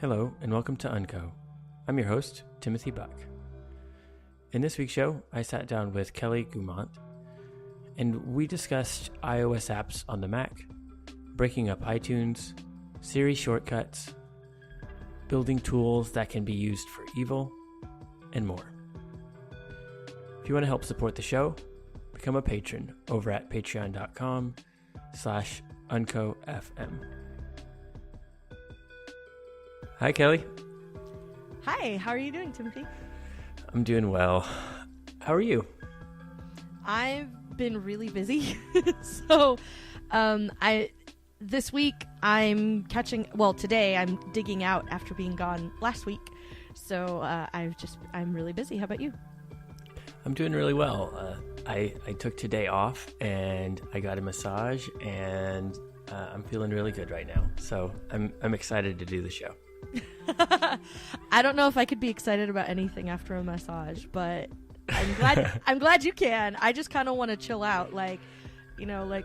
Hello, and welcome to Unco. I'm your host, Timothy Buck. In this week's show, I sat down with Kelly Guimont, and we discussed iOS apps on the Mac, breaking up iTunes, Siri Shortcuts, building tools that can be used for evil, and more. If you want to help support the show, become a patron over at patreon.com/uncofm. Hi, Kelly. Hi, how are you doing, Timothy? I'm doing well. How are you? I've been really busy. So, this week I'm today I'm digging out after being gone last week. So, I'm really busy. How about you? I'm doing really well. I took today off and I got a massage and I'm feeling really good right now. So I'm excited to do the show. I don't know if I could be excited about anything after a massage, but I'm glad you can. I just kind of want to chill out, like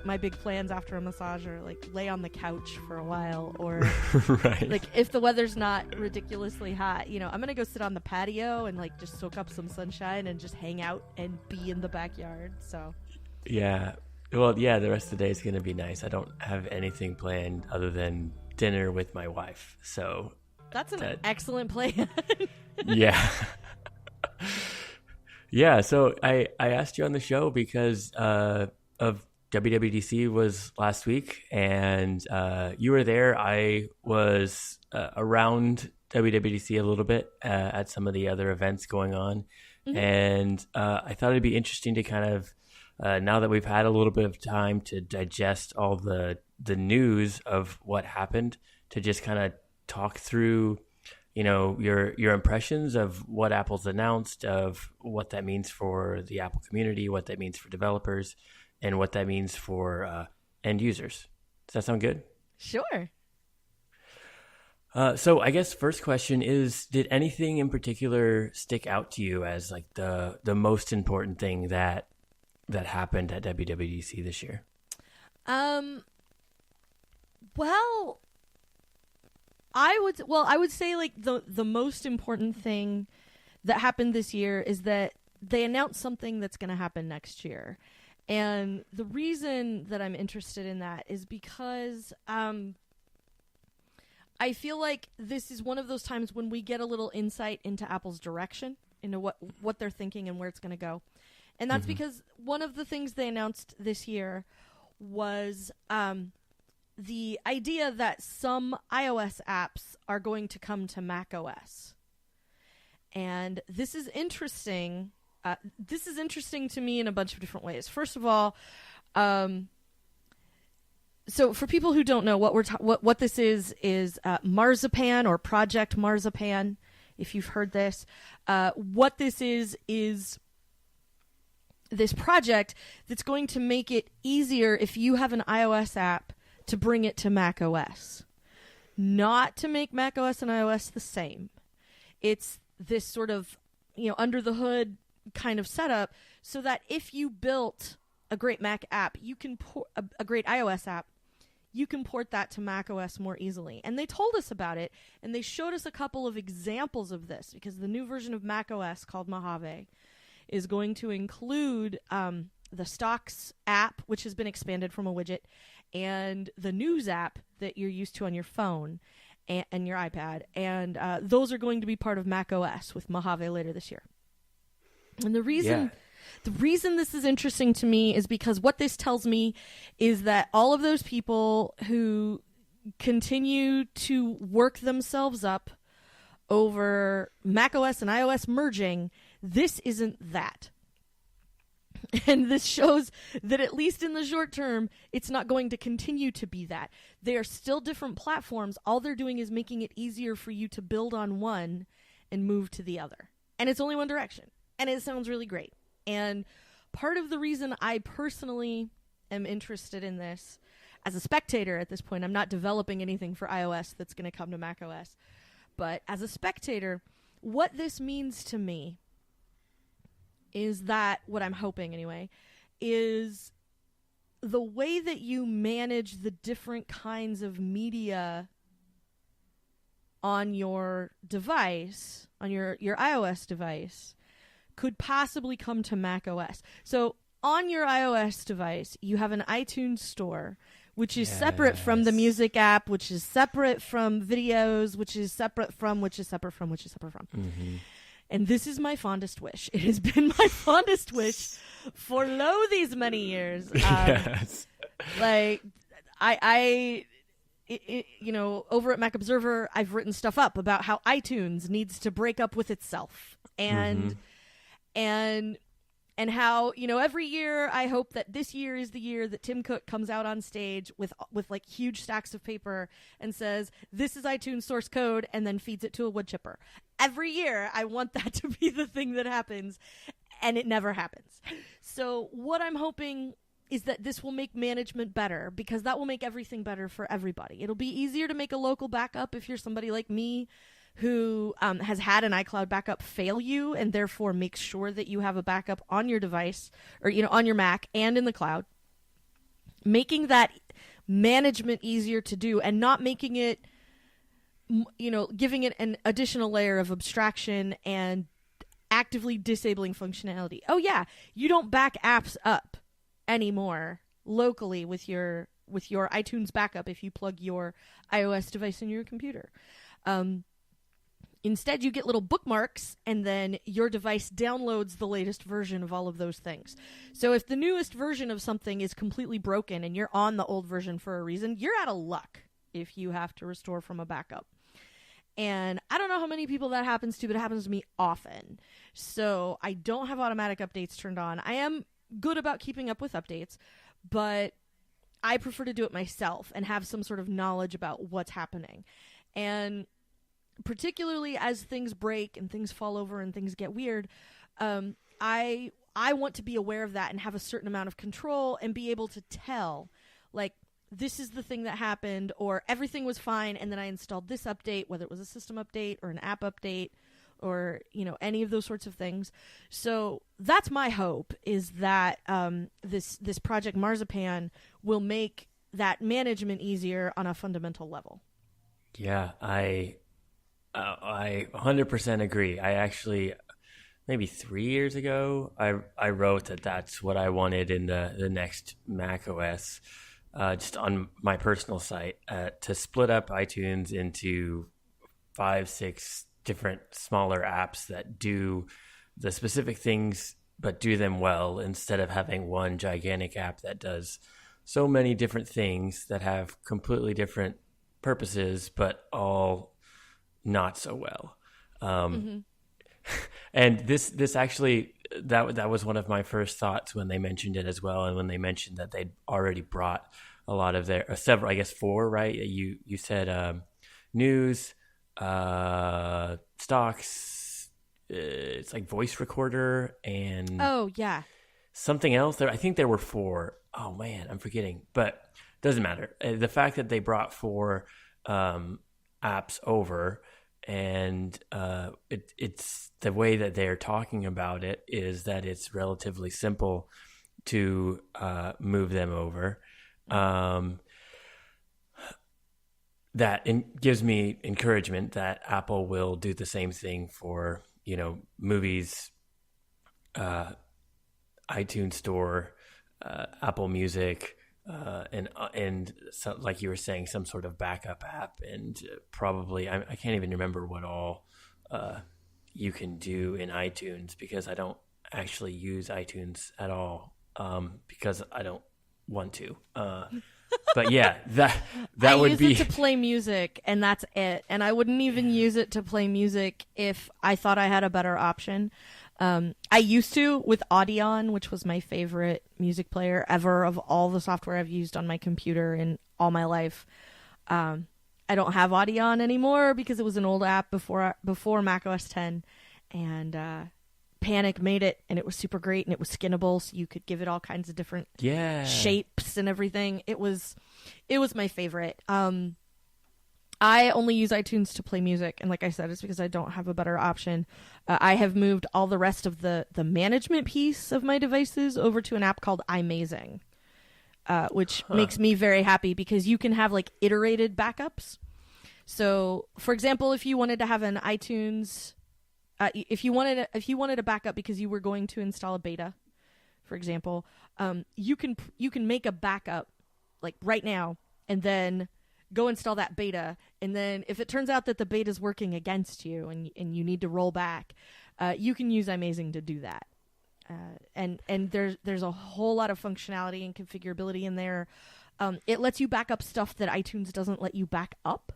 my big plans after a massage are like lay on the couch for a while, or right. Like if the weather's not ridiculously hot, I'm gonna go sit on the patio and like just soak up some sunshine and just hang out and be in the backyard. So yeah, well, yeah, the rest of the day is gonna be nice. I don't have anything planned other than dinner with my wife, so that's an excellent plan. Yeah. Yeah, so I asked you on the show because of WWDC was last week, and you were there. I was around WWDC a little bit at some of the other events going on, and I thought it'd be interesting to kind of, now that we've had a little bit of time to digest all the news of what happened, to just kind of talk through, your impressions of what Apple's announced, of what that means for the Apple community, what that means for developers, and what that means for end users. Does that sound good? Sure. So I guess first question is, did anything in particular stick out to you as like the most important thing that happened at WWDC this year? Well, I would say like the most important thing that happened this year is that they announced something that's going to happen next year. And the reason that I'm interested in that is because I feel like this is one of those times when we get a little insight into Apple's direction, into what they're thinking and where it's going to go. And that's because one of the things they announced this year was the idea that some iOS apps are going to come to macOS. And this is interesting. This is interesting to me in a bunch of different ways. First of all, so for people who don't know, what this is Marzipan, or Project Marzipan, if you've heard this. What this is this project that's going to make it easier if you have an iOS app to bring it to macOS. Not to make macOS and iOS the same. It's this sort of, under the hood kind of setup, so that if you built a great Mac app, you can a great iOS app, you can port that to macOS more easily. And they told us about it, and they showed us a couple of examples of this, because the new version of macOS called Mojave is going to include the Stocks app, which has been expanded from a widget, and the News app that you're used to on your phone and your iPad. And those are going to be part of macOS with Mojave later this year. And the reason this is interesting to me is because what this tells me is that all of those people who continue to work themselves up over macOS and iOS merging, this isn't that. And this shows that at least in the short term, it's not going to continue to be that. They are still different platforms. All they're doing is making it easier for you to build on one and move to the other. And it's only one direction. And it sounds really great. And part of the reason I personally am interested in this as a spectator at this point, I'm not developing anything for iOS that's going to come to macOS. But as a spectator, what this means to me is that, what I'm hoping anyway, is the way that you manage the different kinds of media on your device, on your iOS device, could possibly come to Mac OS. So on your iOS device, you have an iTunes store, which is separate from the music app, which is separate from videos, which is separate from. Mm-hmm. And this is my fondest wish. It has been my fondest wish for these many years. Yes. Like, over at Mac Observer, I've written stuff up about how iTunes needs to break up with itself, and how, every year I hope that this year is the year that Tim Cook comes out on stage with like huge stacks of paper and says, "This is iTunes source code," and then feeds it to a wood chipper. Every year I want that to be the thing that happens, and it never happens. So what I'm hoping is that this will make management better, because that will make everything better for everybody. It'll be easier to make a local backup if you're somebody like me who has had an iCloud backup fail you, and therefore makes sure that you have a backup on your device, or on your Mac and in the cloud. Making that management easier to do, and not making it, giving it an additional layer of abstraction and actively disabling functionality. Oh yeah, you don't back apps up anymore locally with your iTunes backup if you plug your iOS device in your computer. Instead, you get little bookmarks, and then your device downloads the latest version of all of those things. So if the newest version of something is completely broken and you're on the old version for a reason, you're out of luck if you have to restore from a backup. And I don't know how many people that happens to, but it happens to me often. So I don't have automatic updates turned on. I am good about keeping up with updates, but I prefer to do it myself and have some sort of knowledge about what's happening. And particularly as things break and things fall over and things get weird, I want to be aware of that and have a certain amount of control and be able to tell, like, this is the thing that happened, or everything was fine and then I installed this update, whether it was a system update or an app update or, any of those sorts of things. So that's my hope, is that this Project Marzipan will make that management easier on a fundamental level. Yeah, I 100% agree. I actually, maybe 3 years ago, I wrote that that's what I wanted in the next Mac OS, just on my personal site, to split up iTunes into 5-6 different smaller apps that do the specific things but do them well, instead of having one gigantic app that does so many different things that have completely different purposes but all not so well. And this actually, that was one of my first thoughts when they mentioned it as well, and when they mentioned that they'd already brought a lot of their several, I guess 4, right? You said news, stocks, it's like voice recorder, and something else. I think there were 4. Oh man, I'm forgetting, but doesn't matter. The fact that they brought 4 apps over, and it's the way that they're talking about it is that it's relatively simple to move them over. That gives me encouragement that Apple will do the same thing for, movies, iTunes Store, Apple Music, and so, like you were saying, some sort of backup app, and probably I can't even remember what all you can do in iTunes, because I don't actually use iTunes at all, because I don't want to. But yeah, that would be. I use it to play music, and that's it. And I wouldn't even use it to play music if I thought I had a better option. I used to with Audion, which was my favorite music player ever of all the software I've used on my computer in all my life. I don't have Audion anymore because it was an old app before Mac OS 10, and Panic made it, and it was super great, and it was skinnable, so you could give it all kinds of different shapes and everything. It was my favorite. I only use iTunes to play music, and like I said, it's because I don't have a better option. I have moved all the rest of the management piece of my devices over to an app called iMazing, which makes me very happy, because you can have like iterated backups. So, for example, if you wanted to have an iTunes, if you wanted to back up because you were going to install a beta, for example, you can make a backup like right now and then go install that beta. And then if it turns out that the beta is working against you and you need to roll back, you can use iMazing to do that. And there's a whole lot of functionality and configurability in there. It lets you back up stuff that iTunes doesn't let you back up.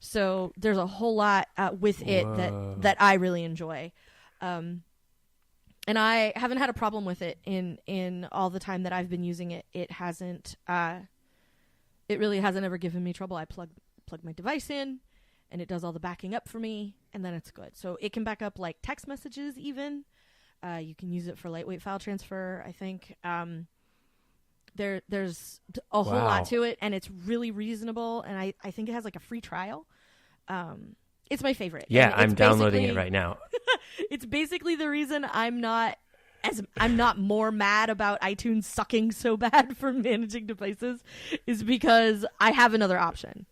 So there's a whole lot with it that I really enjoy. And I haven't had a problem with it in all the time that I've been using it. It hasn't. It really hasn't ever given me trouble. I plug my device in, and it does all the backing up for me, and then it's good. So it can back up like text messages even. You can use it for lightweight file transfer, I think. There's a whole lot to it, and it's really reasonable, and I think it has like a free trial. It's my favorite. Yeah, I'm downloading it right now. It's basically the reason I'm not more mad about iTunes sucking so bad for managing devices is because I have another option.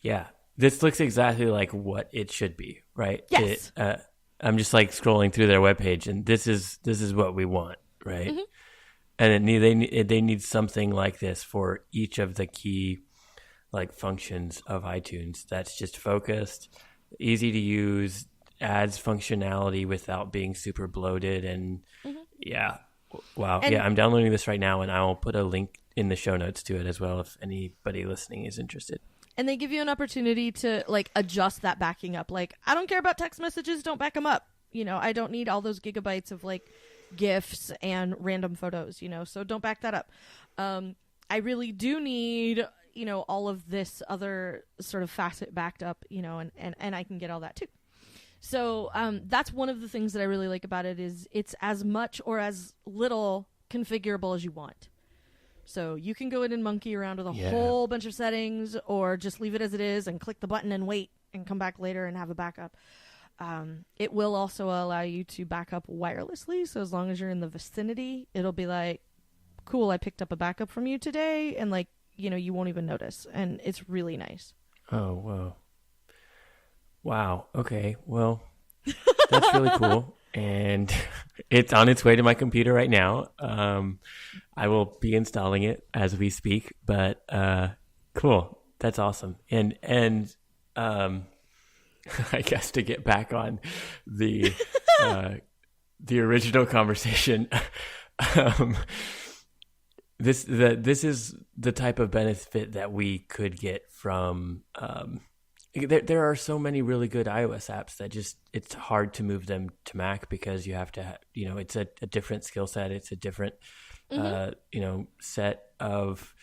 Yeah, this looks exactly like what it should be, right? Yes. I'm just like scrolling through their webpage, and this is what we want, right? Mm-hmm. And they need something like this for each of the key like functions of iTunes. That's just focused, easy to use, adds functionality without being super bloated, and yeah, wow, and yeah. I'm downloading this right now, and I'll put a link in the show notes to it as well if anybody listening is interested. And they give you an opportunity to like adjust that backing up. Like, I don't care about text messages, don't back them up. You know, I don't need all those gigabytes of like GIFs and random photos, you know, so don't back that up. I really do need, you know, all of this other sort of facet backed up, you know, and I can get all that too. So that's one of the things that I really like about it is it's as much or as little configurable as you want. So you can go in and monkey around with a whole bunch of settings, or just leave it as it is and click the button and wait and come back later and have a backup. It will also allow you to back up wirelessly. So as long as you're in the vicinity, it'll be like, cool, I picked up a backup from you today. And like, you know, you won't even notice. And it's really nice. Oh, whoa. Wow. Okay. Well, that's really cool. And it's on its way to my computer right now. I will be installing it as we speak, but cool. That's awesome. And I guess to get back on the original conversation, this is the type of benefit that we could get from. There are so many really good iOS apps that just it's hard to move them to Mac because you have to, you know, it's a different skill set. It's a different, you know, set of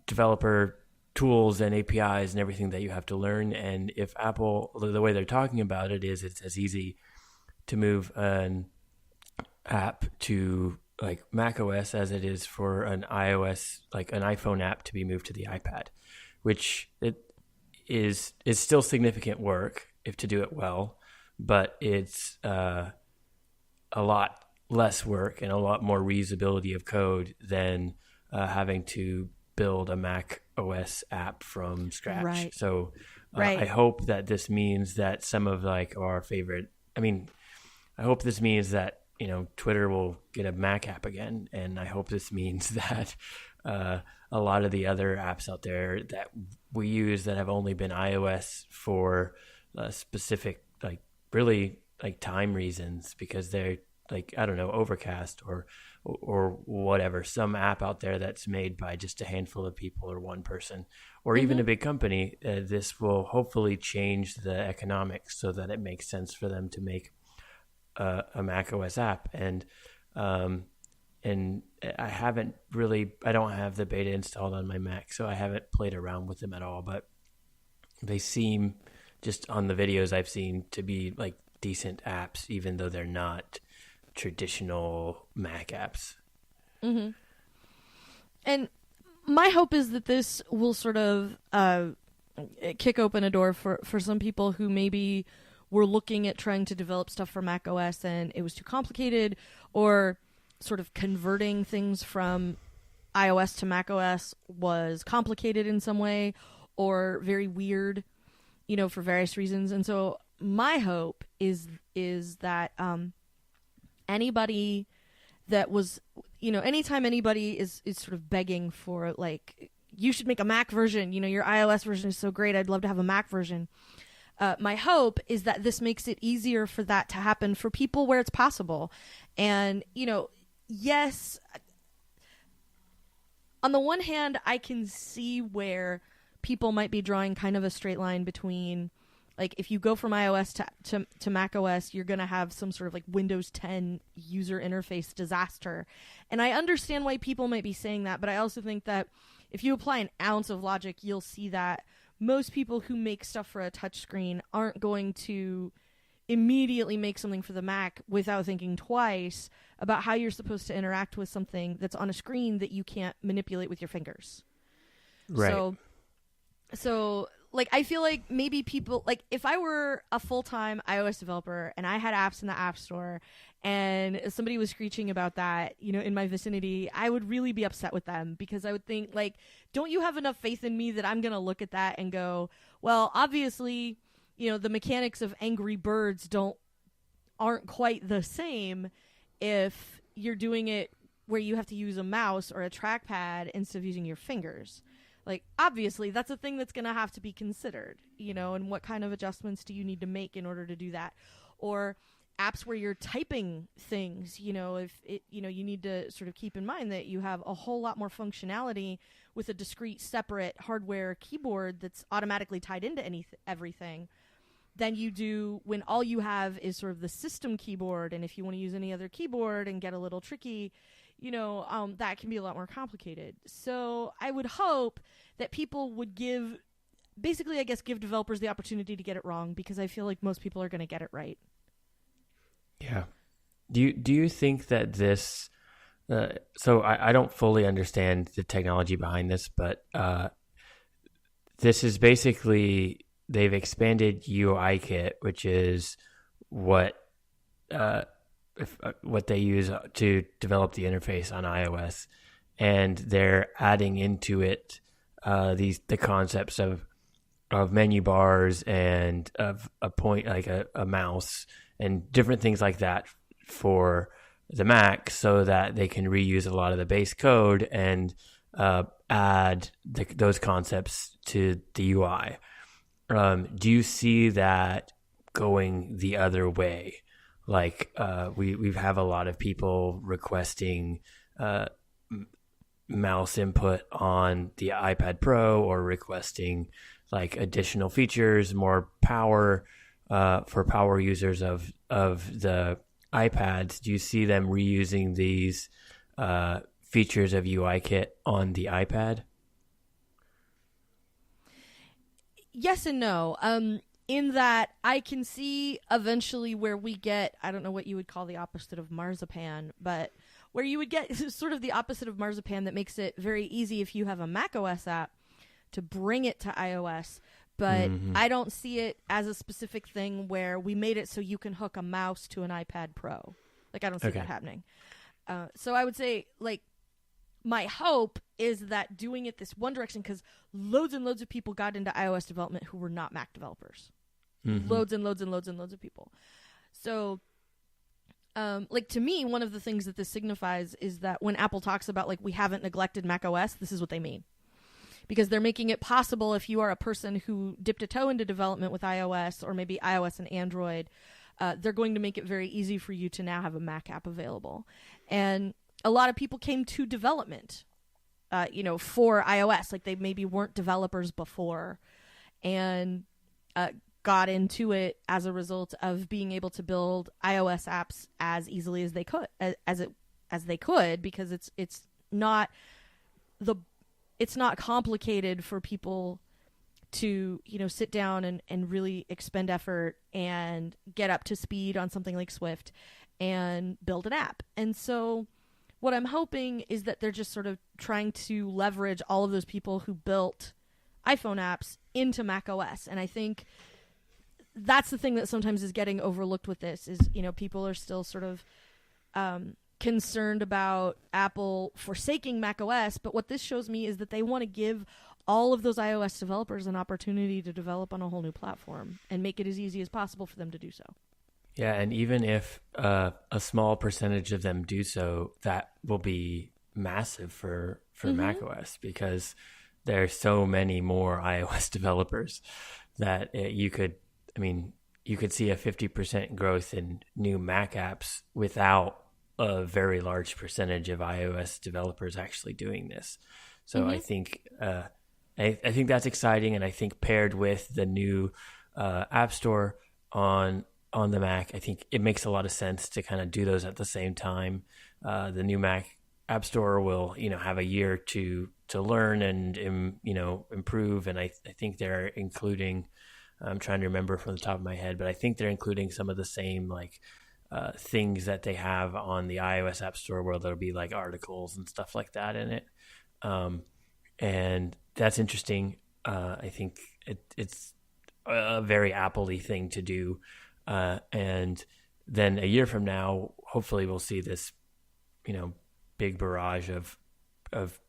developer tools and APIs and everything that you have to learn. And if Apple, the way they're talking about it is it's as easy to move an app to like Mac OS as it is for an iOS, like an iPhone app to be moved to the iPad, which it is still significant work if to do it well, but it's a lot less work and a lot more reusability of code than having to build a Mac OS app from scratch. Right. So I hope that this means that some of like our favorite, I hope this means that, you know, Twitter will get a Mac app again. And I hope this means that a lot of the other apps out there that we use that have only been iOS for specific, like really like time reasons, because they're like, I don't know, Overcast or whatever, some app out there that's made by just a handful of people or one person or even a big company, this will hopefully change the economics so that it makes sense for them to make a Mac OS app. And I don't have the beta installed on my Mac, so I haven't played around with them at all, but they seem, just on the videos I've seen, to be like decent apps, even though they're not traditional Mac apps. Mm-hmm. And my hope is that this will sort of kick open a door for some people who maybe were looking at trying to develop stuff for Mac OS and it was too complicated, or sort of converting things from iOS to Mac OS was complicated in some way, or very weird, for various reasons. And so my hope is that anybody that was, anytime anybody is sort of begging for, like, you should make a Mac version, your iOS version is so great, I'd love to have a Mac version. My hope is that this makes it easier for that to happen for people where it's possible. And, yes, on the one hand, I can see where people might be drawing kind of a straight line between, like, if you go from iOS to Mac OS, you're going to have some sort of like Windows 10 user interface disaster. And I understand why people might be saying that, but I also think that if you apply an ounce of logic, you'll see that most people who make stuff for a touchscreen aren't going to immediately make something for the Mac without thinking twice about how you're supposed to interact with something that's on a screen that you can't manipulate with your fingers. Right. So like, I feel like maybe people, like, if I were a full-time iOS developer and I had apps in the App Store and somebody was screeching about that, in my vicinity, I would really be upset with them, because I would think, like, don't you have enough faith in me that I'm going to look at that and go, well, obviously, the mechanics of Angry Birds aren't quite the same if you're doing it where you have to use a mouse or a trackpad instead of using your fingers. Like, obviously, that's a thing that's going to have to be considered, and what kind of adjustments do you need to make in order to do that? Or apps where you're typing things, if it, you need to sort of keep in mind that you have a whole lot more functionality with a discrete, separate hardware keyboard that's automatically tied into everything than you do when all you have is sort of the system keyboard. And if you want to use any other keyboard and get a little tricky, that can be a lot more complicated. So I would hope that people would give developers the opportunity to get it wrong, because I feel like most people are going to get it right. Yeah. Do you think that this, so I don't fully understand the technology behind this, but this is basically, they've expanded UIKit, which is what they use to develop the interface on iOS, and they're adding into it the concepts of menu bars and of a point, like a mouse and different things like that for the Mac, so that they can reuse a lot of the base code and add those concepts to the UI. Do you see that going the other way? Like, we have a lot of people requesting mouse input on the iPad Pro, or requesting like additional features, more power for power users of the iPads. Do you see them reusing these features of UIKit on the iPad? Yes and no. In that I can see eventually where we get, I don't know what you would call the opposite of marzipan, but where you would get sort of the opposite of marzipan that makes it very easy if you have a Mac OS app to bring it to iOS. But I don't see it as a specific thing where we made it so you can hook a mouse to an iPad Pro. Like, I don't see that happening. So I would say, like, my hope is that doing it this one direction, because loads and loads of people got into iOS development who were not Mac developers. Loads and loads and loads and loads of people. So, like, to me, one of the things that this signifies is that when Apple talks about, like, we haven't neglected Mac OS, this is what they mean. Because they're making it possible, if you are a person who dipped a toe into development with iOS, or maybe iOS and Android, they're going to make it very easy for you to now have a Mac app available. And a lot of people came to development, for iOS. Like, they maybe weren't developers before, and got into it as a result of being able to build iOS apps as easily as they could, as they could, because it's not complicated for people to, sit down and really expend effort and get up to speed on something like Swift and build an app. And so what I'm hoping is that they're just sort of trying to leverage all of those people who built iPhone apps into Mac OS. And I think that's the thing that sometimes is getting overlooked with this is, people are still sort of concerned about Apple forsaking Mac OS. But what this shows me is that they want to give all of those iOS developers an opportunity to develop on a whole new platform and make it as easy as possible for them to do so. Yeah, and even if a small percentage of them do so, that will be massive for macOS, because there's so many more iOS developers that you could see a 50% growth in new Mac apps without a very large percentage of iOS developers actually doing this. So I think I think that's exciting, and I think paired with the new App Store on the Mac, I think it makes a lot of sense to kind of do those at the same time. The new Mac App Store will, have a year to learn and improve, and I think they're including. I'm trying to remember from the top of my head, but I think they're including some of the same things that they have on the iOS App Store, where there'll be like articles and stuff like that in it. And that's interesting. I think it's a very Apple-y thing to do. And then a year from now, hopefully we'll see this, big barrage of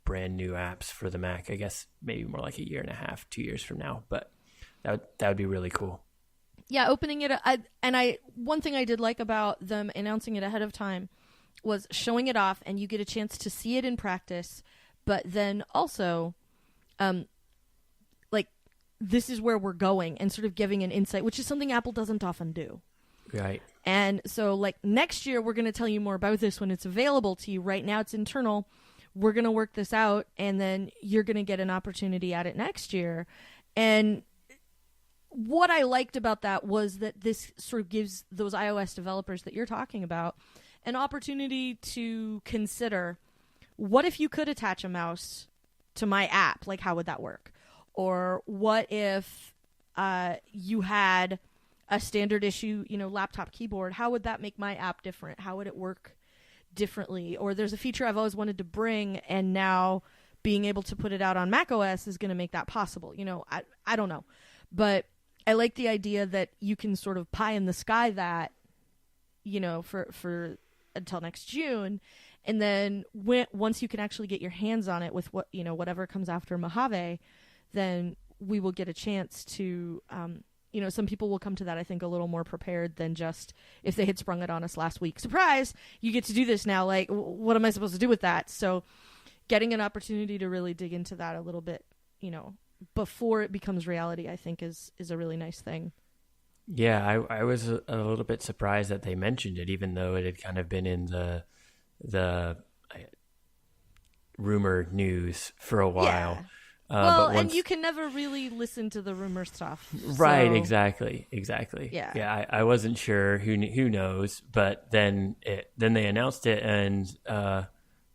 brand new apps for the Mac. I guess maybe more like a year and a half, 2 years from now, but that would be really cool. Yeah, opening it. One thing I did like about them announcing it ahead of time was showing it off, and you get a chance to see it in practice. But then also, this is where we're going, and sort of giving an insight, which is something Apple doesn't often do. Right. And so, next year, we're going to tell you more about this when it's available to you. Right now, it's internal. We're going to work this out, and then you're going to get an opportunity at it next year. And what I liked about that was that this sort of gives those iOS developers that you're talking about an opportunity to consider, what if you could attach a mouse to my app? Like, how would that work? Or what if you had a standard issue, laptop keyboard? How would that make my app different? How would it work differently? Or there's a feature I've always wanted to bring, and now being able to put it out on macOS is going to make that possible. I don't know. But I like the idea that you can sort of pie in the sky that, for until next June. And then once you can actually get your hands on it with whatever comes after Mojave, then we will get a chance to, some people will come to that, I think, a little more prepared than just if they had sprung it on us last week. Surprise, you get to do this now. Like, what am I supposed to do with that? So getting an opportunity to really dig into that a little bit, before it becomes reality, I think is a really nice thing. Yeah, I was a little bit surprised that they mentioned it, even though it had kind of been in the rumor news for a while. Yeah. And you can never really listen to the rumor stuff. Right, exactly. Yeah. I wasn't sure. Who knows? But then they announced it, and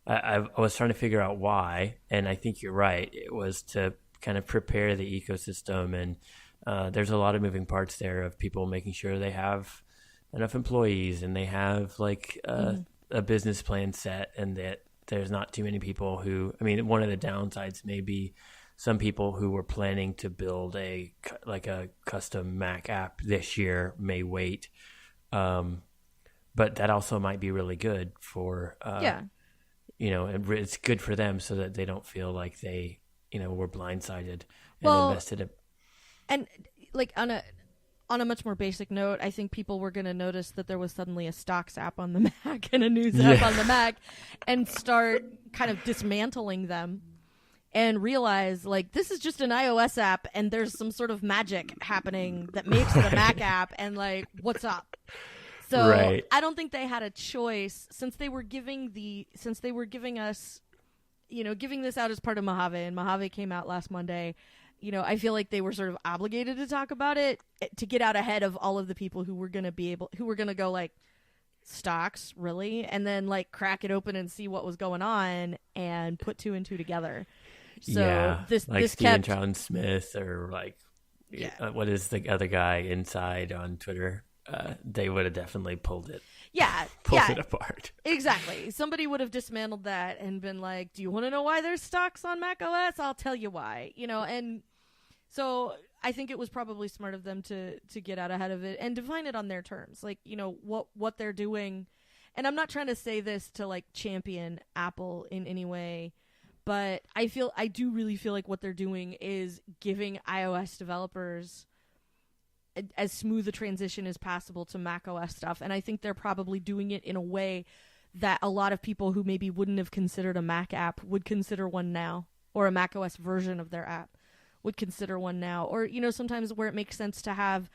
I was trying to figure out why. And I think you're right. It was to kind of prepare the ecosystem, and there's a lot of moving parts there of people making sure they have enough employees, and they have a business plan set, and that there's not too many people who. I mean, one of the downsides may be some people who were planning to build a custom Mac app this year may wait, but that also might be really good for it's good for them so that they don't feel like they were blindsided and invested it. And on a much more basic note, I think people were going to notice that there was suddenly a stocks app on the Mac and a news app on the Mac, and start kind of dismantling them and realize, this is just an iOS app, and there's some sort of magic happening that makes it a Mac app, and what's up? So I don't think they had a choice, since they were giving us, giving this out as part of Mojave, and Mojave came out last Monday. I feel like they were sort of obligated to talk about it to get out ahead of all of the people who were going to go stocks, really? And then crack it open and see what was going on and put two and two together. So this Steven John Smith, or what is the other guy Inside on Twitter? They would have definitely pulled it. Pulled it apart. Exactly. Somebody would have dismantled that and been like, "Do you want to know why there's stocks on macOS? I'll tell you why." And so I think it was probably smart of them to get out ahead of it and define it on their terms. What they're doing. And I'm not trying to say this to champion Apple in any way, But I do really feel like what they're doing is giving iOS developers as smooth a transition as possible to macOS stuff. And I think they're probably doing it in a way that a lot of people who maybe wouldn't have considered a Mac app would consider one now, or a macOS version of their app would consider one now. Or, sometimes where it makes sense to have,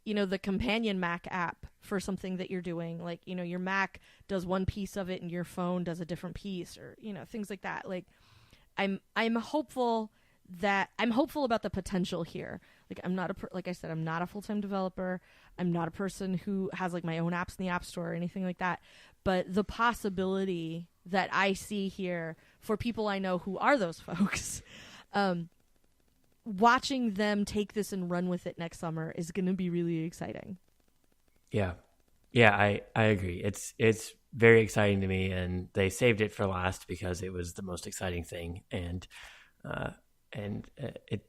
the companion Mac app for something that you're doing. Like, your Mac does one piece of it and your phone does a different piece, or, things like that. Like, I'm hopeful about the potential here. Like, like I said, I'm not a full-time developer. I'm not a person who has like my own apps in the App Store or anything like that. But the possibility that I see here for people I know who are those folks, watching them take this and run with it next summer is going to be really exciting. Yeah, I agree. It's very exciting to me, and they saved it for last because it was the most exciting thing. And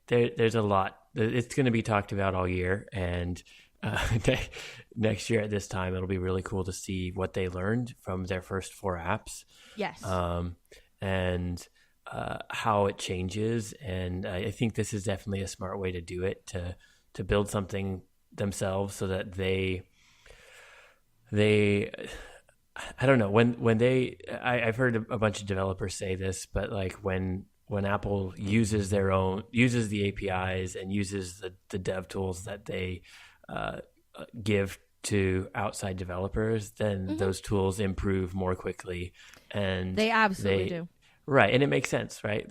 there's a lot. It's going to be talked about all year, and next year at this time, it'll be really cool to see what they learned from their first 4 apps. Yes. And how it changes. And I think this is definitely a smart way to do it, to build something themselves so that they I don't know, I've heard a bunch of developers say this, but like when Apple uses the APIs and uses the dev tools that they give to outside developers, then those tools improve more quickly, and they absolutely do. Right, and it makes sense, right?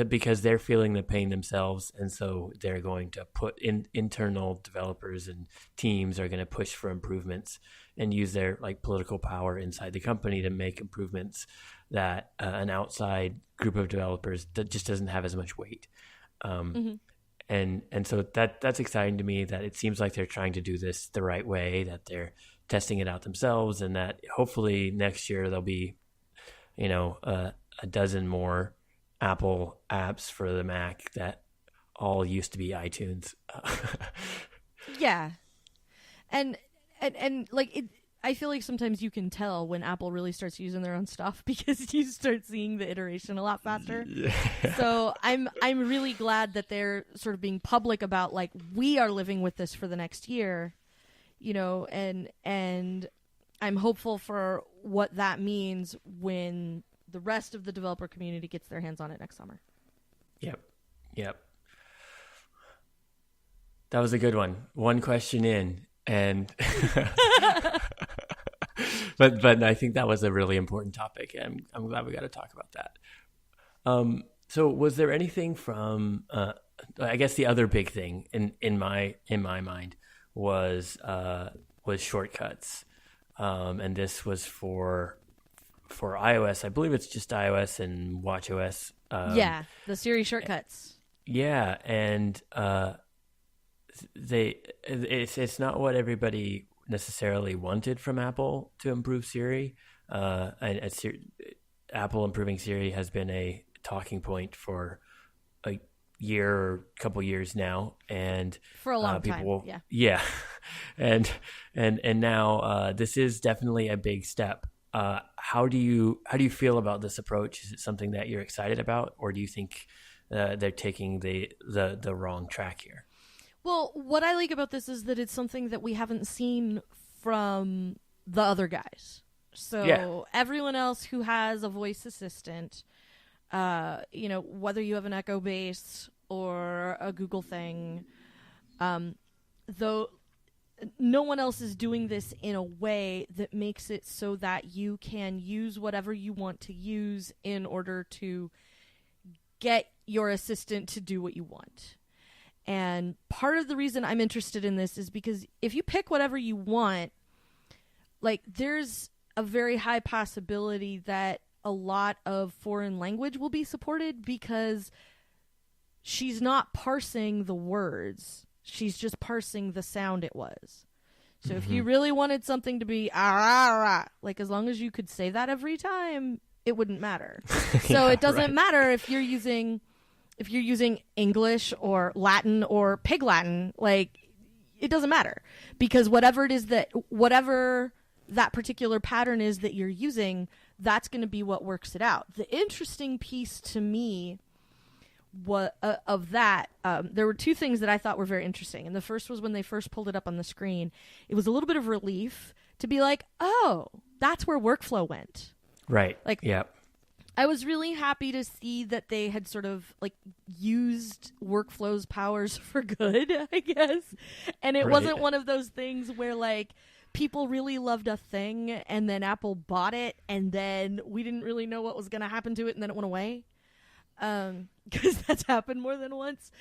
Because they're feeling the pain themselves, and so they're going to put internal developers and teams are going to push for improvements and use their like political power inside the company to make improvements that an outside group of developers that just doesn't have as much weight. And so that's exciting to me, that it seems like they're trying to do this the right way, that they're testing it out themselves, and that hopefully next year there'll be, a dozen more Apple apps for the Mac that all used to be iTunes. Yeah. And like it, I feel like sometimes you can tell when Apple really starts using their own stuff because you start seeing the iteration a lot faster. Yeah. So I'm really glad that they're sort of being public about like, we are living with this for the next year, and I'm hopeful for what that means when the rest of the developer community gets their hands on it next summer. Yep. That was a good one. One question in, and but I think that was a really important topic, and I'm glad we got to talk about that. So was there anything from I guess the other big thing in my mind was Shortcuts, and this was for iOS. I believe it's just iOS and watchOS. The Siri Shortcuts. Yeah, and it's not what everybody necessarily wanted from Apple to improve Siri. Apple improving Siri has been a talking point for a year or couple years now, and for a long time. Yeah. and now this is definitely a big step. How do you feel about this approach? Is it something that you're excited about, or do you think they're taking the wrong track here? Well, what I like about this is that it's something that we haven't seen from the other guys. So everyone else who has a voice assistant, whether you have an Echo base or a Google thing, though no one else is doing this in a way that makes it so that you can use whatever you want to use in order to get your assistant to do what you want. And part of the reason I'm interested in this is because if you pick whatever you want, like there's a very high possibility that a lot of foreign language will be supported because she's not parsing the words. She's just parsing the sound it was. So if you really wanted something to be like as long as you could say that every time, it wouldn't matter. So it doesn't matter if you're using English or Latin or Pig Latin, like it doesn't matter because whatever that particular pattern is that you're using, that's going to be what works it out. The interesting piece to me of that, there were two things that I thought were very interesting. And the first was when they first pulled it up on the screen, it was a little bit of relief to be like, oh, that's where workflow went. Right. Like, yeah. I was really happy to see that they had sort of like used workflow's powers for good, I guess. And it wasn't one of those things where like people really loved a thing and then Apple bought it and then we didn't really know what was going to happen to it and then it went away. Because that's happened more than once.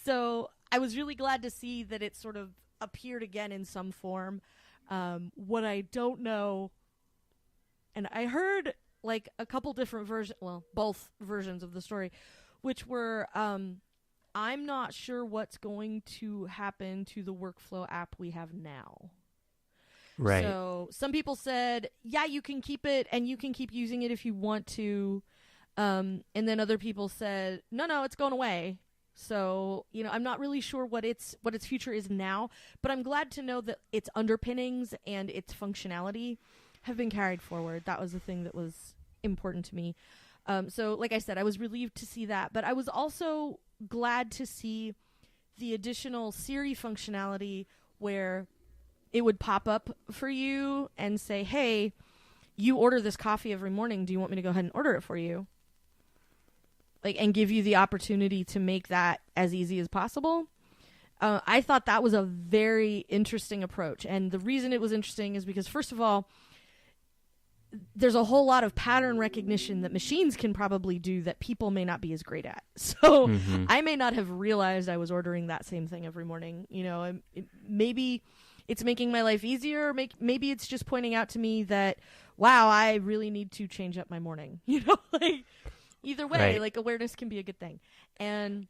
So I was really glad to see that it sort of appeared again in some form. What I don't know, and I heard like a couple different versions, well, both versions of the story, which were, I'm not sure what's going to happen to the workflow app we have now. Right. So some people said, yeah, you can keep it and you can keep using it if you want to. And then other people said, no, it's going away. So, I'm not really sure what its future is now, but I'm glad to know that its underpinnings and its functionality have been carried forward. That was the thing that was important to me. So like I said, I was relieved to see that, but I was also glad to see the additional Siri functionality where it would pop up for you and say, hey, you order this coffee every morning. Do you want me to go ahead and order it for you? Like, and give you the opportunity to make that as easy as possible. I thought that was a very interesting approach. And the reason it was interesting is because, first of all, there's a whole lot of pattern recognition that machines can probably do that people may not be as great at. So I may not have realized I was ordering that same thing every morning. Maybe it's making my life easier. Maybe it's just pointing out to me that, wow, I really need to change up my morning. Either way, right. Like awareness can be a good thing. And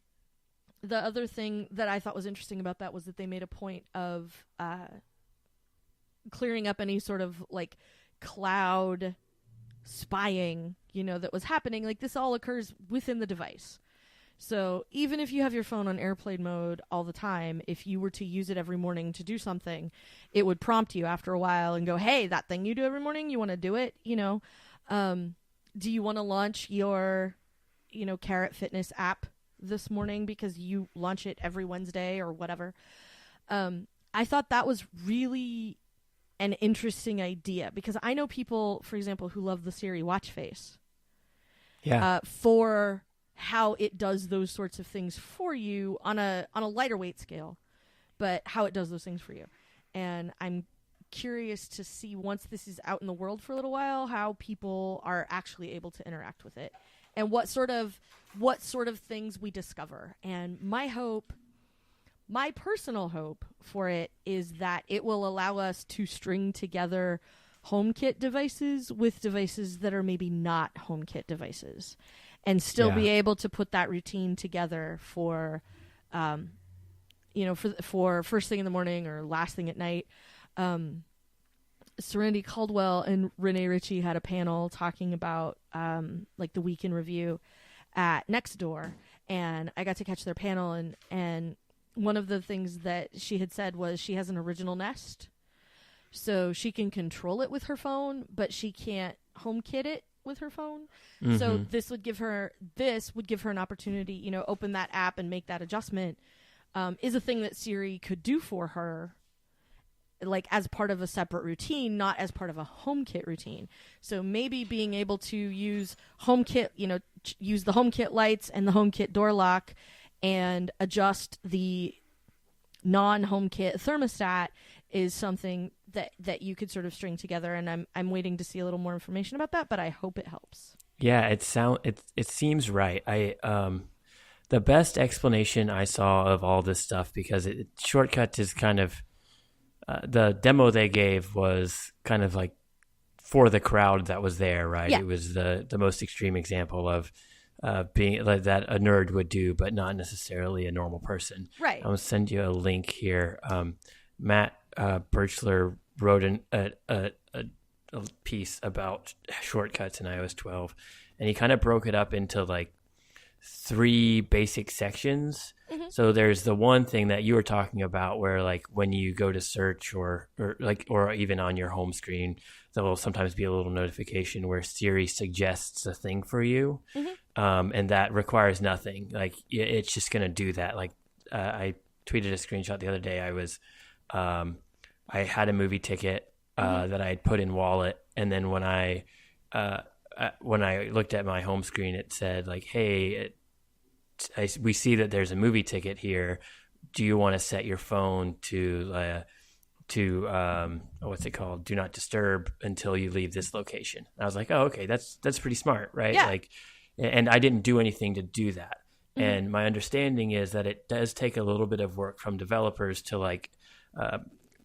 the other thing that I thought was interesting about that was that they made a point of clearing up any sort of like cloud spying, that was happening. Like this all occurs within the device. So even if you have your phone on airplane mode all the time, if you were to use it every morning to do something, it would prompt you after a while and go, hey, that thing you do every morning, you want to do it? Do you want to launch your, Carrot Fitness app this morning because you launch it every Wednesday or whatever? I thought that was really an interesting idea because I know people, for example, who love the Siri watch face. Yeah. For how it does those sorts of things for you on a lighter weight scale, but how it does those things for you. And I'm curious to see, once this is out in the world for a little while, how people are actually able to interact with it and what sort of things we discover. And my personal hope for it is that it will allow us to string together HomeKit devices with devices that are maybe not HomeKit devices and still be able to put that routine together for for first thing in the morning or last thing at night. Serenity Caldwell and Renee Ritchie had a panel talking about like the week in review at Nextdoor, and I got to catch their panel, and one of the things that she had said was she has an original Nest, so she can control it with her phone, but she can't HomeKit it with her phone. Mm-hmm. So this would give her an opportunity, open that app and make that adjustment, is a thing that Siri could do for her, like as part of a separate routine, not as part of a HomeKit routine. So maybe being able to use HomeKit, use the HomeKit lights and the HomeKit door lock and adjust the non-HomeKit thermostat is something that you could sort of string together. And I'm waiting to see a little more information about that, but I hope it helps. Yeah, it seems right. The best explanation I saw of all this stuff, because Shortcuts is kind of the demo they gave was kind of like for the crowd that was there, right? Yeah. It was the most extreme example of being like that a nerd would do, but not necessarily a normal person. Right. I'm gonna send you a link here. Matt Birchler wrote a piece about shortcuts in iOS 12, and he kind of broke it up into like three basic sections. So there's the one thing that you were talking about where like when you go to search or even on your home screen, there will sometimes be a little notification where Siri suggests a thing for you. And that requires nothing. Like it's just going to do that. Like I tweeted a screenshot the other day. I had a movie ticket that I had put in Wallet. And then when I looked at my home screen, it said like, hey, we see that there's a movie ticket here. Do you want to set your phone to what's it called? Do not disturb until you leave this location. And I was like, oh, okay, that's pretty smart, right? Yeah. Like, and I didn't do anything to do that. And my understanding is that it does take a little bit of work from developers to like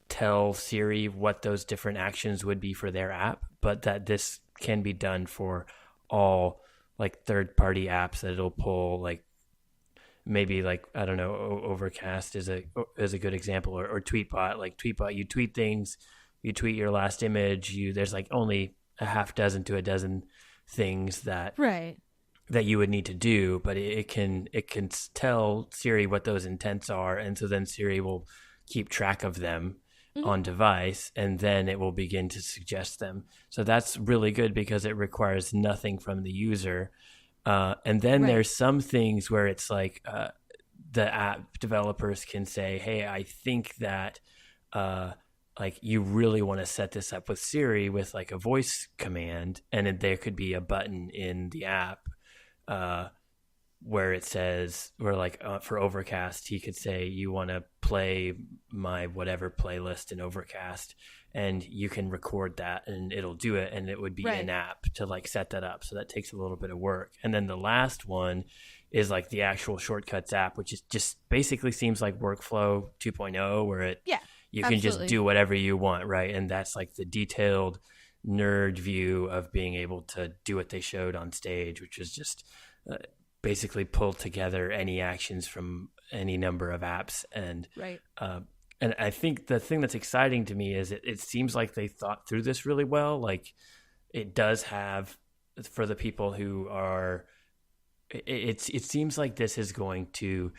tell Siri what those different actions would be for their app, but that this can be done for all like third-party apps that it'll pull. Like maybe like, I don't know, Overcast is a good example, or Tweetbot. Like Tweetbot, you tweet things, you tweet your last image, there's like only a half dozen to a dozen things that you would need to do, but it can tell Siri what those intents are, and so then Siri will keep track of them on device, and then it will begin to suggest them. So that's really good because it requires nothing from the user. And then there's some things where it's like the app developers can say, hey, I think that like you really want to set this up with Siri with like a voice command, and then there could be a button in the app where it says, or like for Overcast, he could say, you want to play my whatever playlist in Overcast, and you can record that and it'll do it, and it would be in app to like set that up. So that takes a little bit of work. And then the last one is like the actual Shortcuts app, which is just basically seems like Workflow 2.0, where you can just do whatever you want, right? And that's like the detailed nerd view of being able to do what they showed on stage, which is just basically pull together any actions from any number of apps. And and I think the thing that's exciting to me is it seems like they thought through this really well. Like it does have, for the people who are, it seems like this is going to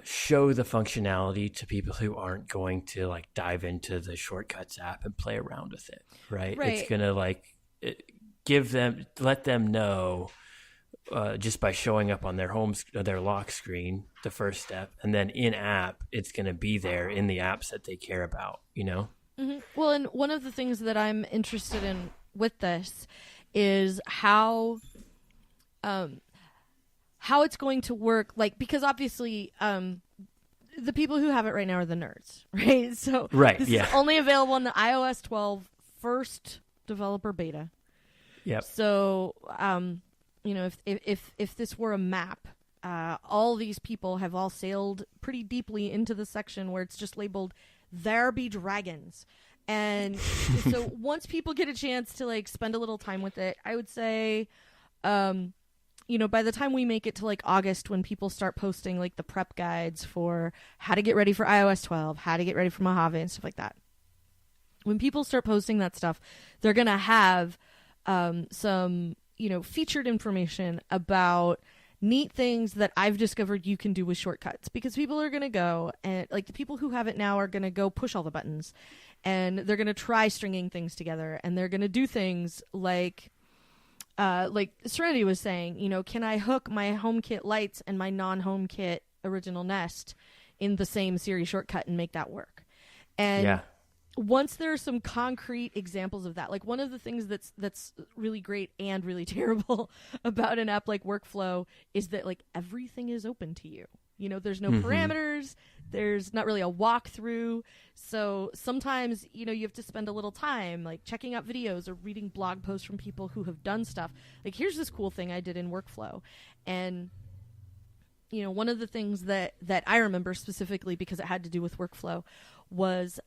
show the functionality to people who aren't going to like dive into the Shortcuts app and play around with it, right? It's gonna like let them know just by showing up on their lock screen, the first step, and then in app, it's gonna be there in the apps that they care about, you know? Well, and one of the things that I'm interested in with this is how it's going to work, like, because obviously the people who have it right now are the nerds, right? So this is only available in the iOS 12 first developer beta. Yep. So you know, if this were a map, all these people have all sailed pretty deeply into the section where it's just labeled "There be dragons." And so once people get a chance to like spend a little time with it, I would say you know, by the time we make it to like August, when people start posting like the prep guides for how to get ready for iOS 12, how to get ready for Mojave and stuff like that, when people start posting that stuff, they're going to have some, you know, featured information about neat things that I've discovered you can do with Shortcuts, because people are going to go and like the people who have it now are going to go push all the buttons, and they're going to try stringing things together, and they're going to do things like Serenity was saying, you know, can I hook my HomeKit lights and my non-HomeKit original Nest in the same Siri shortcut and make that work? And once there are some concrete examples of that, like one of the things that's really great and really terrible about an app like Workflow is that like everything is open to you. You know, there's no parameters. There's not really a walkthrough. So sometimes, you know, you have to spend a little time like checking out videos or reading blog posts from people who have done stuff. Like, here's this cool thing I did in Workflow. And, you know, one of the things that I remember specifically because it had to do with Workflow was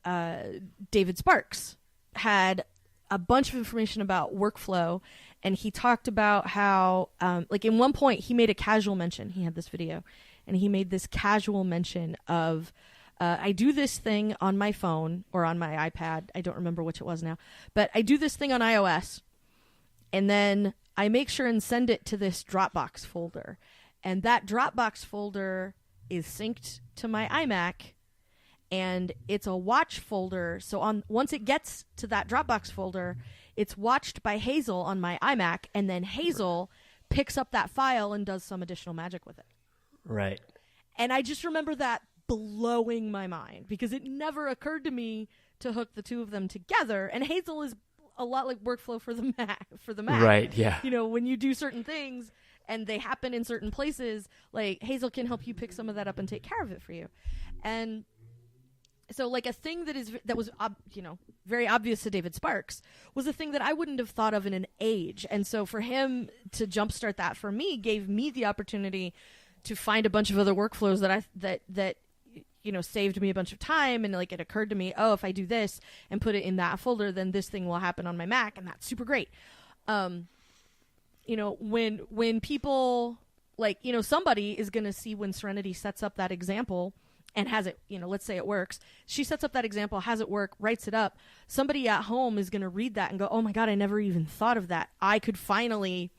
David Sparks had a bunch of information about Workflow. And he talked about how, like, in one point he made a casual mention. He had this video. And he made this casual mention of, I do this thing on my phone or on my iPad. I don't remember which it was now. But I do this thing on iOS. And then I make sure and send it to this Dropbox folder. And that Dropbox folder is synced to my iMac, and it's a watch folder. So once it gets to that Dropbox folder, it's watched by Hazel on my iMac, and then Hazel picks up that file and does some additional magic with it. Right. And I just remember that blowing my mind, because it never occurred to me to hook the two of them together. And Hazel is a lot like workflow for the Mac. Right, yeah. You know, when you do certain things and they happen in certain places, like Hazel can help you pick some of that up and take care of it for you. And so like a thing that was very obvious to David Sparks was a thing that I wouldn't have thought of in an age. And so for him to jumpstart that for me gave me the opportunity to find a bunch of other workflows that saved me a bunch of time. And like it occurred to me, oh, if I do this and put it in that folder, then this thing will happen on my Mac, and that's super great. When people somebody is going to see when Serenity sets up that example and has it, let's say it works. She sets up that example, has it work, writes it up. Somebody at home is going to read that and go, oh my God, I never even thought of that. I could finally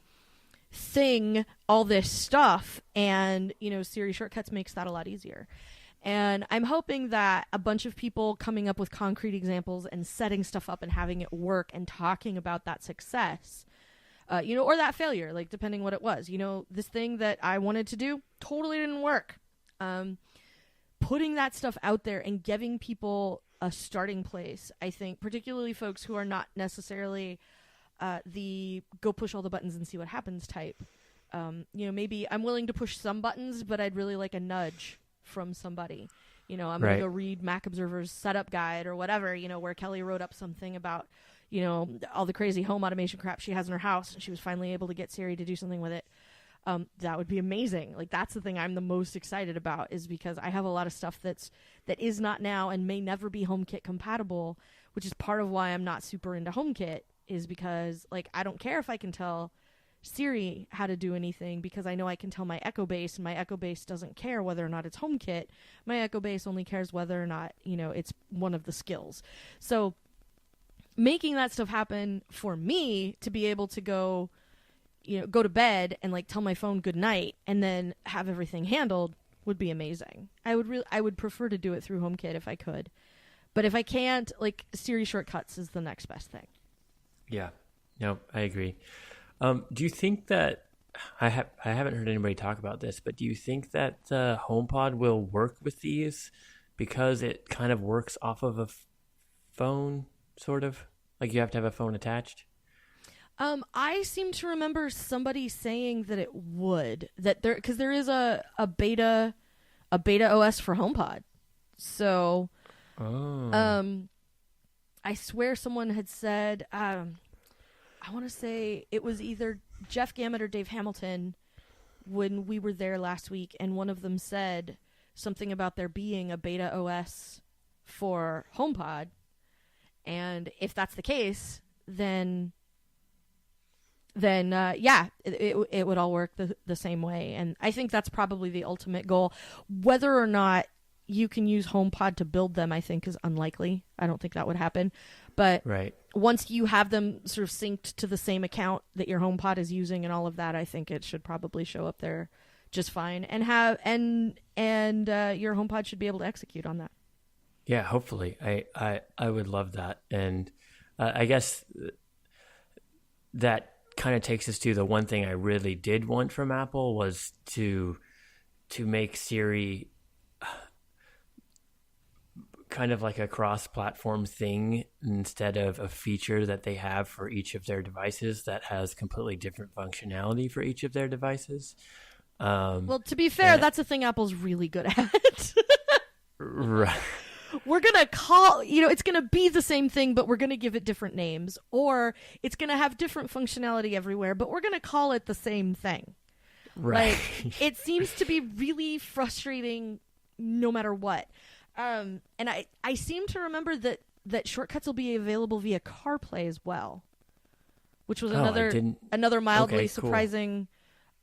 thing all this stuff. And, Siri Shortcuts makes that a lot easier. And I'm hoping that a bunch of people coming up with concrete examples and setting stuff up and having it work and talking about that success, or that failure, like depending what it was, this thing that I wanted to do totally didn't work. Putting that stuff out there and giving people a starting place, I think, particularly folks who are not necessarily the go push all the buttons and see what happens type. Maybe I'm willing to push some buttons, but I'd really like a nudge from somebody. I'm going to go read Mac Observer's setup guide or whatever, where Kelly wrote up something about, all the crazy home automation crap she has in her house, and she was finally able to get Siri to do something with it. That would be amazing. Like, that's the thing I'm the most excited about, is because I have a lot of stuff that is not now and may never be HomeKit compatible, which is part of why I'm not super into HomeKit, is because, like, I don't care if I can tell Siri how to do anything, because I know I can tell my Echo Base, and my Echo Base doesn't care whether or not it's HomeKit. My Echo Base only cares whether or not, it's one of the skills. So making that stuff happen for me to be able to go to bed and like tell my phone good night and then have everything handled would be amazing. I would prefer to do it through HomeKit if I could. But if I can't, like, Siri Shortcuts is the next best thing. Yeah. No, I agree. Do you think that I haven't heard anybody talk about this, but do you think that HomePod will work with these because it kind of works off of a phone, sort of? Like, you have to have a phone attached? I seem to remember somebody saying that it would, because there is a beta OS for HomePod. So, I swear someone had said, I want to say it was either Jeff Gamet or Dave Hamilton when we were there last week, and one of them said something about there being a beta OS for HomePod. And if that's the case, then it would all work the same way. And I think that's probably the ultimate goal. Whether or not you can use HomePod to build them, I think, is unlikely. I don't think that would happen. But once you have them sort of synced to the same account that your HomePod is using and all of that, I think it should probably show up there just fine, and your HomePod should be able to execute on that. Yeah, hopefully. I would love that. And I guess that kind of takes us to the one thing I really did want from Apple was to make Siri kind of like a cross-platform thing instead of a feature that they have for each of their devices that has completely different functionality for each of their devices. Well, to be fair, that's a thing Apple's really good at. Right. We're going to call, it's going to be the same thing, but we're going to give it different names. Or it's going to have different functionality everywhere, but we're going to call it the same thing. Right. Like, it seems to be really frustrating no matter what. And I seem to remember that Shortcuts will be available via CarPlay as well, which was another mildly surprising.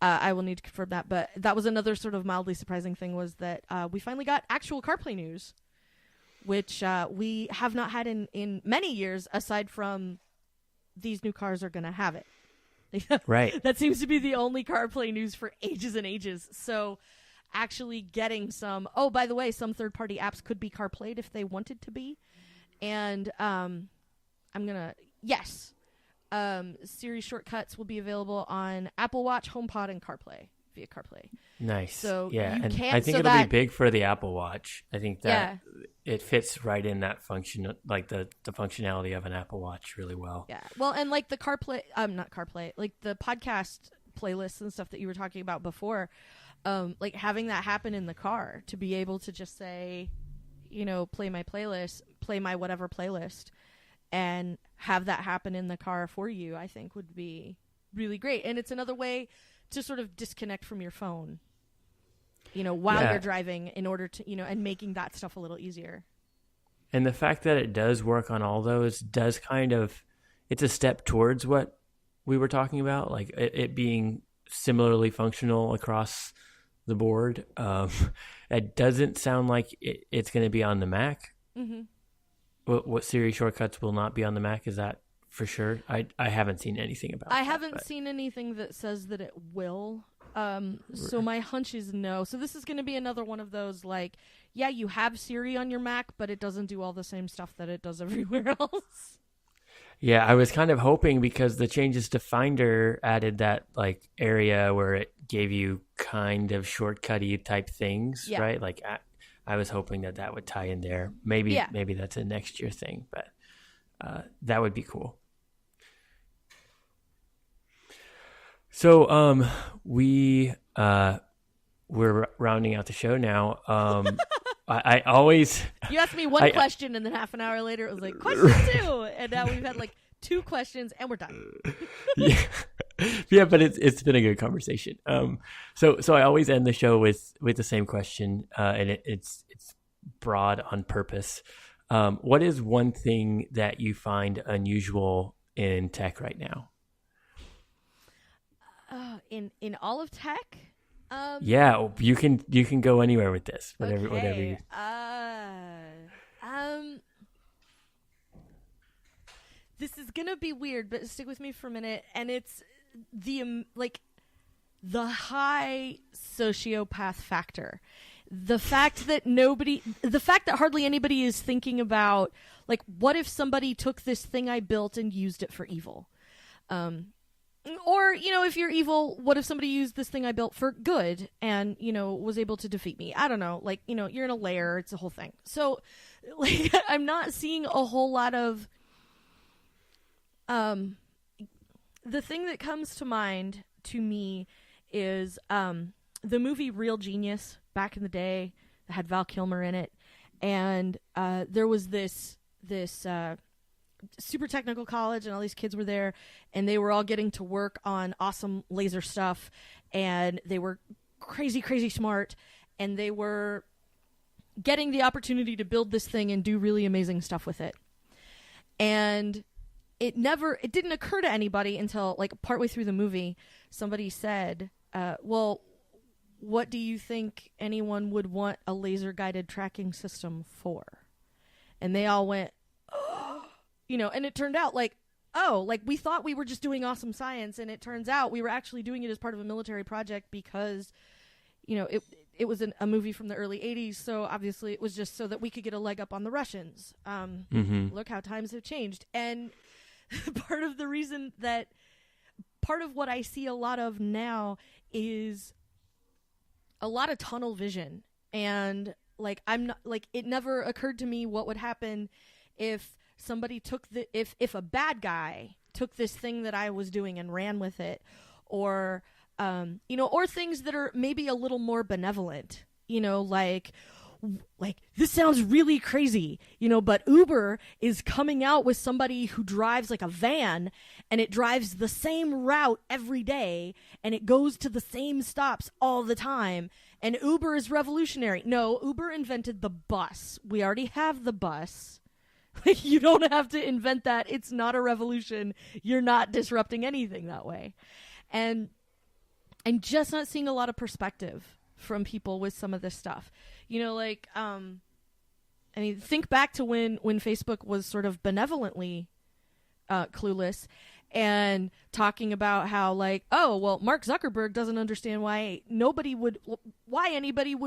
Cool. I will need to confirm that, but that was another sort of mildly surprising thing, was that we finally got actual CarPlay news, which we have not had in many years, aside from these new cars are going to have it. Right. That seems to be the only CarPlay news for ages and ages. So actually getting some, oh, by the way, some third-party apps could be CarPlayed if they wanted to be. And Siri Shortcuts will be available on Apple Watch, HomePod, and CarPlay via CarPlay. Nice. So yeah, you and can, I think so it'll that, be big for the Apple Watch. I think that it fits right in that function, like the functionality of an Apple Watch really well. Yeah. Well, and like the CarPlay, not CarPlay, like the podcast playlists and stuff that you were talking about before, like having that happen in the car to be able to just say, play my playlist, play my whatever playlist, and have that happen in the car for you, I think would be really great. And it's another way to sort of disconnect from your phone, while you're driving in order to, and making that stuff a little easier. And the fact that it does work on all those does it's a step towards what we were talking about, like it being similarly functional across the board. It doesn't sound like it's going to be on the Mac. Mm-hmm. What Siri Shortcuts will not be on the Mac, is that for sure? I haven't seen anything about that. I haven't seen anything that says that it will. So my hunch is no. So this is going to be another one of those, like, yeah, you have Siri on your Mac, but it doesn't do all the same stuff that it does everywhere else. Yeah, I was kind of hoping, because the changes to Finder added that like area where it gave you kind of shortcut-y type things, right? Like I was hoping that would tie in there. Maybe that's a next year thing, but that would be cool. So we're rounding out the show now. I always... You asked me one question, and then half an hour later it was like, question 2! And now we've had like 2 questions, and we're done. Yeah, but it's been a good conversation. So I always end the show with the same question, and it's broad on purpose. What is one thing that you find unusual in tech right now? In all of tech? Yeah, you can go anywhere with this. Whatever you... This is gonna be weird, but stick with me for a minute. And it's the high sociopath factor. The fact that hardly anybody is thinking about, like, what if somebody took this thing I built and used it for evil? Or, if you're evil, what if somebody used this thing I built for good and, was able to defeat me? I don't know. Like, you're in a lair. It's a whole thing. So, like, I'm not seeing a whole lot of... the thing that comes to mind to me is the movie Real Genius back in the day that had Val Kilmer in it. And there was this super technical college, and all these kids were there, and they were all getting to work on awesome laser stuff, and they were crazy, crazy smart, and they were getting the opportunity to build this thing and do really amazing stuff with it. And it didn't occur to anybody until like partway through the movie, somebody said, well, what do you think anyone would want a laser guided tracking system for? And they all went, and it turned out like we thought we were just doing awesome science, and it turns out we were actually doing it as part of a military project because, it was a movie from the early 80s, so obviously it was just so that we could get a leg up on the Russians. Look how times have changed. And part of what I see a lot of now is a lot of tunnel vision. And like, it never occurred to me what would happen if somebody if a bad guy took this thing that I was doing and ran with it, or things that are maybe a little more benevolent, like this sounds really crazy, but Uber is coming out with somebody who drives like a van, and it drives the same route every day, and it goes to the same stops all the time, and Uber is revolutionary. No, Uber invented the bus. We already have the bus. You don't have to invent that. It's not a revolution. You're not disrupting anything that way. And I'm just not seeing a lot of perspective from people with some of this stuff. Think back to when Facebook was sort of benevolently clueless, and talking about how like, oh, well, Mark Zuckerberg doesn't understand why anybody would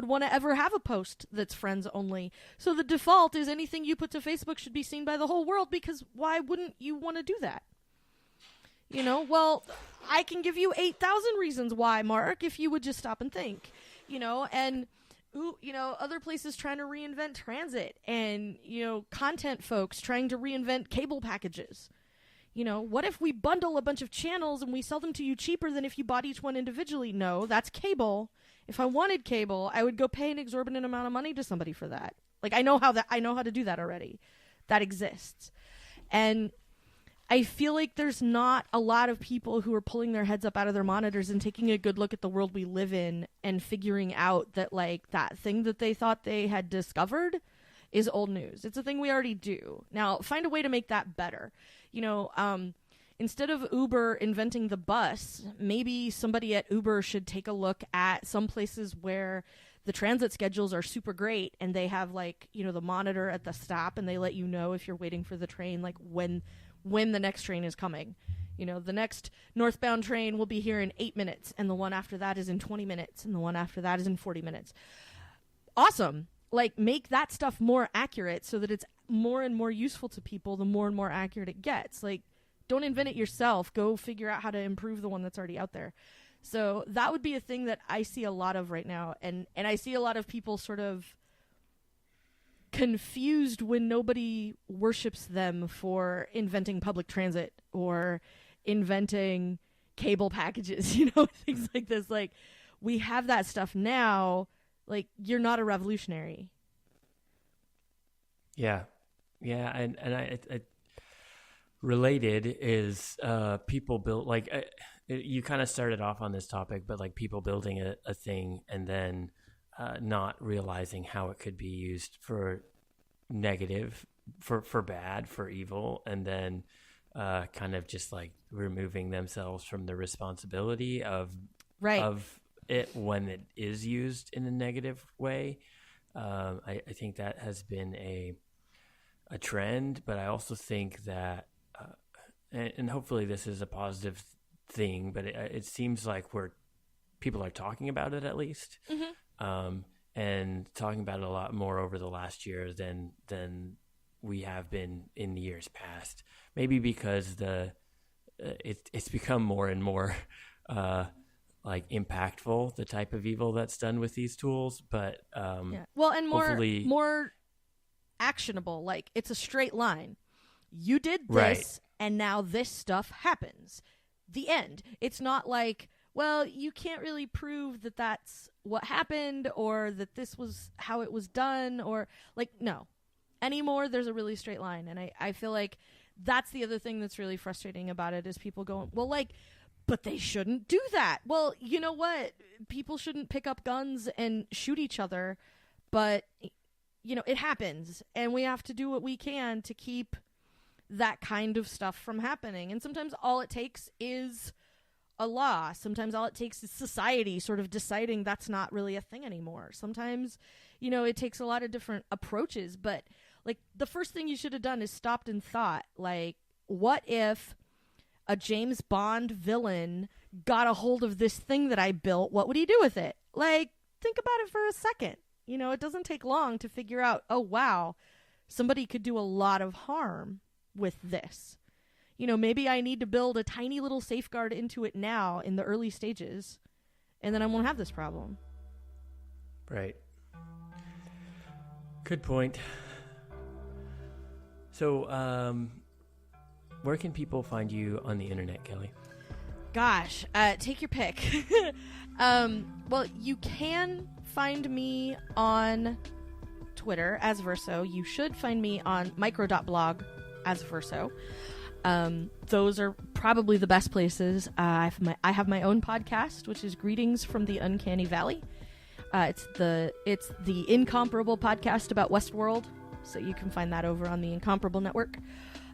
want to ever have a post that's friends only. So the default is anything you put to Facebook should be seen by the whole world, because why wouldn't you want to do that? You know, well, I can give you 8,000 reasons why, Mark, if you would just stop and think, you know, and other places trying to reinvent transit, and, you know, content folks trying to reinvent cable packages. You know, what if we bundle a bunch of channels and we sell them to you cheaper than if you bought each one individually? No, that's cable. If I wanted cable, I would go pay an exorbitant amount of money to somebody for that. Like, I know how to do that already. That exists. And I feel like there's not a lot of people who are pulling their heads up out of their monitors and taking a good look at the world we live in and figuring out that, like, that thing that they thought they had discovered is old news. It's a thing we already do. Now, find a way to make that better. You know, instead of Uber inventing the bus, maybe somebody at Uber should take a look at some places where the transit schedules are super great and they have, like, you know, the monitor at the stop, and they let you know if you're waiting for the train, like, when the next train is coming. You know, the next northbound train will be here in 8 minutes, and the one after that is in 20 minutes, and the one after that is in 40 minutes. Awesome. Like, make that stuff more accurate so that it's more and more useful to people the more and more accurate it gets. Like, don't invent it yourself. Go figure out how to improve the one that's already out there. So that would be a thing that I see a lot of right now. And I see a lot of people sort of confused when nobody worships them for inventing public transit or inventing cable packages, you know, things like this. Like, we have that stuff now. Like, you're not a revolutionary. Yeah. And I related is people build, like, you kind of started off on this topic, but like people building a thing and then not realizing how it could be used for negative, for bad, for evil, and then kind of just like removing themselves from the responsibility of it when it is used in a negative way. I think that has been a trend, but I also think that, and hopefully this is a positive thing, but it seems like people are talking about it at least, and talking about it a lot more over the last year than we have been in the years past. Maybe because it's become more and more like impactful, the type of evil that's done with these tools, but well, and more actionable. Like, it's a straight line. You did this, and now this stuff happens. The end. It's not like, well, you can't really prove that that's what happened or that this was how it was done, or like, no. Anymore, there's a really straight line. And I feel like that's the other thing that's really frustrating about it, is people going, well, like, but they shouldn't do that. Well, you know what? People shouldn't pick up guns and shoot each other, but, you know, it happens, and we have to do what we can to keep that kind of stuff from happening. And sometimes all it takes is a law. Sometimes all it takes is society sort of deciding that's not really a thing anymore. Sometimes, you know, it takes a lot of different approaches, but like, the first thing you should have done is stopped and thought, like, what if a James Bond villain got a hold of this thing that I built? What would he do with it? Like, think about it for a second. You know, it doesn't take long to figure out, oh, wow, somebody could do a lot of harm with this. You know, maybe I need to build a tiny little safeguard into it now in the early stages, and then I won't have this problem. Right. Good point. So, where can people find you on the internet, Kelly? Gosh, take your pick. Well, you can find me on Twitter as Verso. You should find me on micro.blog as Verso. Those are probably the best places. I have my own podcast, which is Greetings from the Uncanny Valley. It's the incomparable podcast about Westworld, so you can find that over on the Incomparable Network.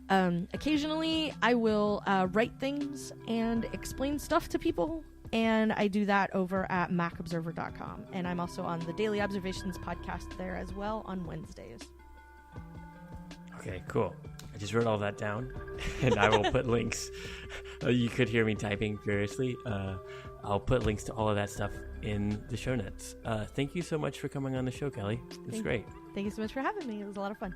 Occasionally, I will write things and explain stuff to people, and I do that over at macobserver.com. And I'm also on the Daily Observations podcast there as well on Wednesdays. Okay, cool. I just wrote all that down, and I will put links. You could hear me typing furiously. I'll put links to all of that stuff in the show notes. Thank you so much for coming on the show, Kelly. It was great. Thank you so much for having me. It was a lot of fun.